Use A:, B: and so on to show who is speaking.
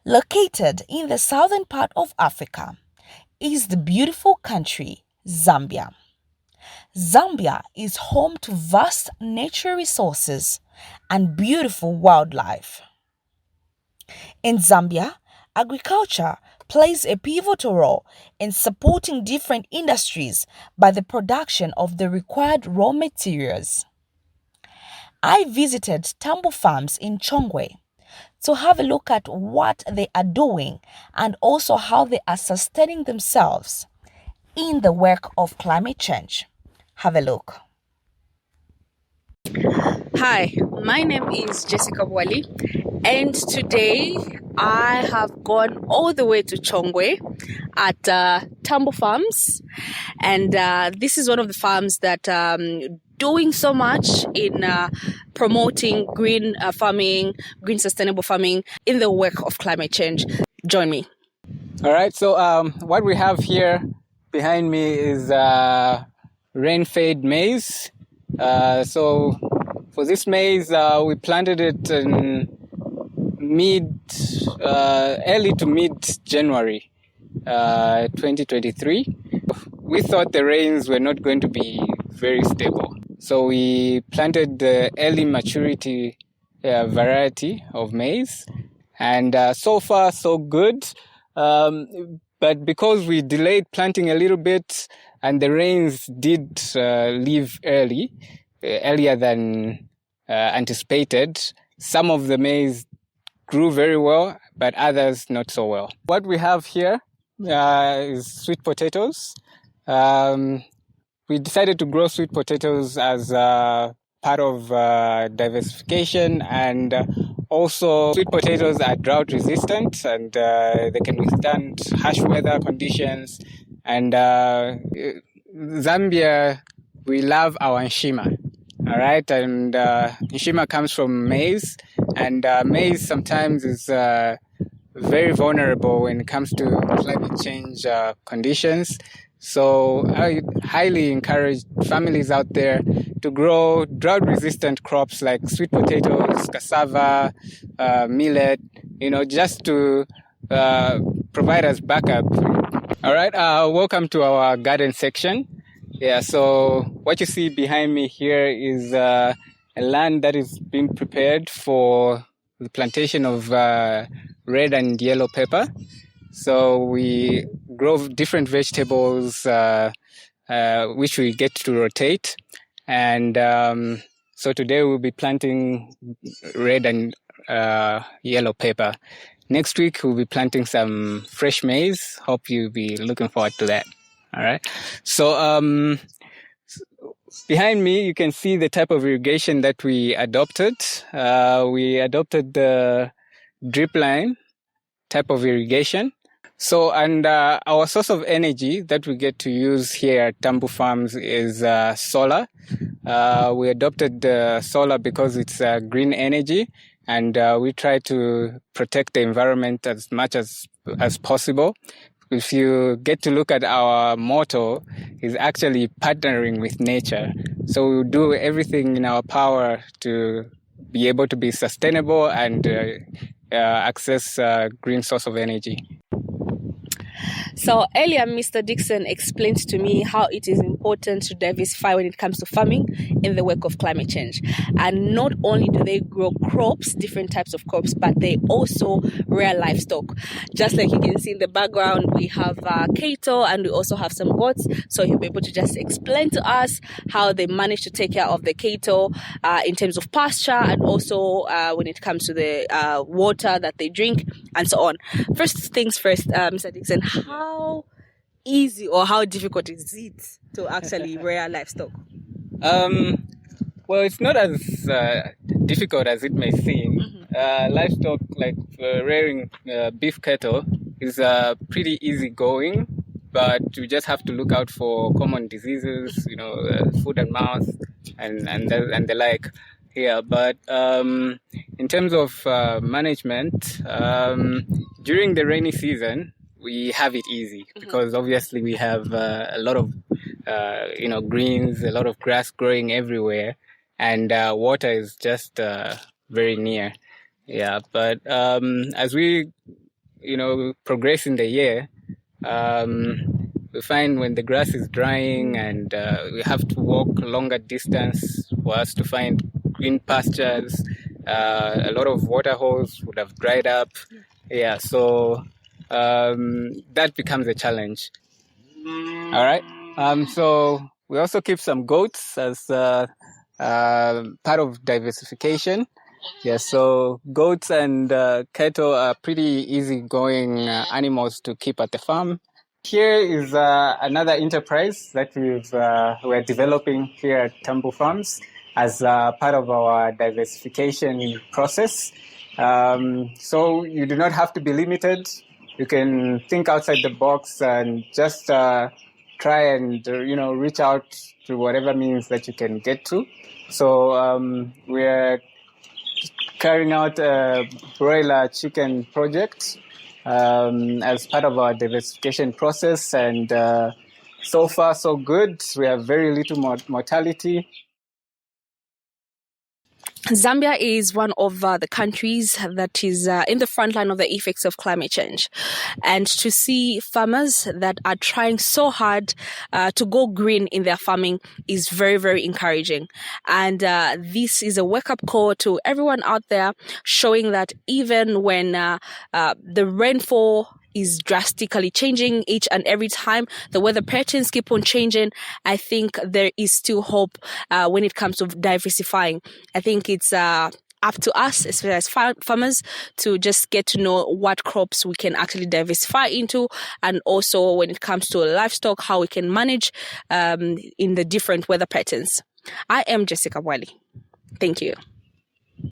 A: Located in the southern part of Africa is the beautiful country Zambia. Zambia is home to vast natural resources and beautiful wildlife. In Zambia, agriculture plays a pivotal role in supporting different industries by the production of the required raw materials. I visited Tambu Farms in Chongwe to have a look at what they are doing and also how they are sustaining themselves in the work of climate change. Have a look.
B: Hi, my name is Jessica Wali, and today I have gone all the way to Chongwe at Tambu Farms, and this is one of the farms that doing so much in promoting green farming, green sustainable farming in the work of climate change. Join me.
C: All right, so what we have here behind me is rain-fade maize. So for this maize, we planted it in early to mid-January 2023. We thought the rains were not going to be very stable. So we planted the early maturity variety of maize. And so far, so good. But because we delayed planting a little bit and the rains did leave earlier than anticipated, some of the maize grew very well, but others not so well. What we have here is sweet potatoes. We decided to grow sweet potatoes as part of diversification, and also sweet potatoes are drought resistant and they can withstand harsh weather conditions. And Zambia, we love our nshima. All right, and nshima comes from maize, and maize sometimes is very vulnerable when it comes to climate change conditions. So I highly encourage families out there to grow drought-resistant crops like sweet potatoes, cassava, millet, just to provide us backup. All right, welcome to our garden section. Yeah, so what you see behind me here is a land that is being prepared for the plantation of red and yellow pepper. So we grow different vegetables which we get to rotate. And so today we'll be planting red and yellow pepper. Next week we'll be planting some fresh maize. Hope you'll be looking forward to that. All right. So behind me you can see the type of irrigation that we adopted. We adopted the drip line type of irrigation. So, and our source of energy that we get to use here at Tambu Farms is solar. We adopted solar because it's green energy, and we try to protect the environment as much as possible. If you get to look at our motto, is actually partnering with nature. So we'll do everything in our power to be able to be sustainable and access green source of energy.
B: So earlier, Mr. Dixon explained to me how it is important to diversify when it comes to farming in the work of climate change. And not only do they grow crops, different types of crops, but they also rear livestock. Just like you can see in the background, we have cattle and we also have some goats. So he'll be able to just explain to us how they manage to take care of the cattle in terms of pasture and also when it comes to the water that they drink and so on. First things first, Mr. Dixon, how easy or how difficult is it to actually rear livestock?
C: Well, it's not as difficult as it may seem. Livestock, like rearing beef cattle, is pretty easy going, but you just have to look out for common diseases, foot and mouth, and the like. Yeah, but in terms of management, during the rainy season, we have it easy because obviously we have a lot of greens, a lot of grass growing everywhere, and water is just very near. Yeah, but as we progress in the year, we find when the grass is drying and we have to walk a longer distance for us to find green pastures, a lot of water holes would have dried up. Yeah, so that becomes a challenge. All right. So we also keep some goats as part of diversification. Yeah, so goats and cattle are pretty easygoing animals to keep at the farm. Here is another enterprise that we're developing here at Tambu Farms as part of our diversification process. So you do not have to be limited. You can think outside the box and just try and reach out to whatever means that you can get to. So we're carrying out a broiler chicken project as part of our diversification process, and so far so good. We have very little mortality.
B: Zambia is one of the countries that is in the front line of the effects of climate change. And to see farmers that are trying so hard to go green in their farming is very, very encouraging. And this is a wake-up call to everyone out there, showing that even when the rainfall is drastically changing each and every time, the weather patterns keep on changing, I think there is still hope when it comes to diversifying. I think it's up to us, especially as farmers, to just get to know what crops we can actually diversify into, and also when it comes to livestock, how we can manage in the different weather patterns. I am Jessica Wali. Thank you.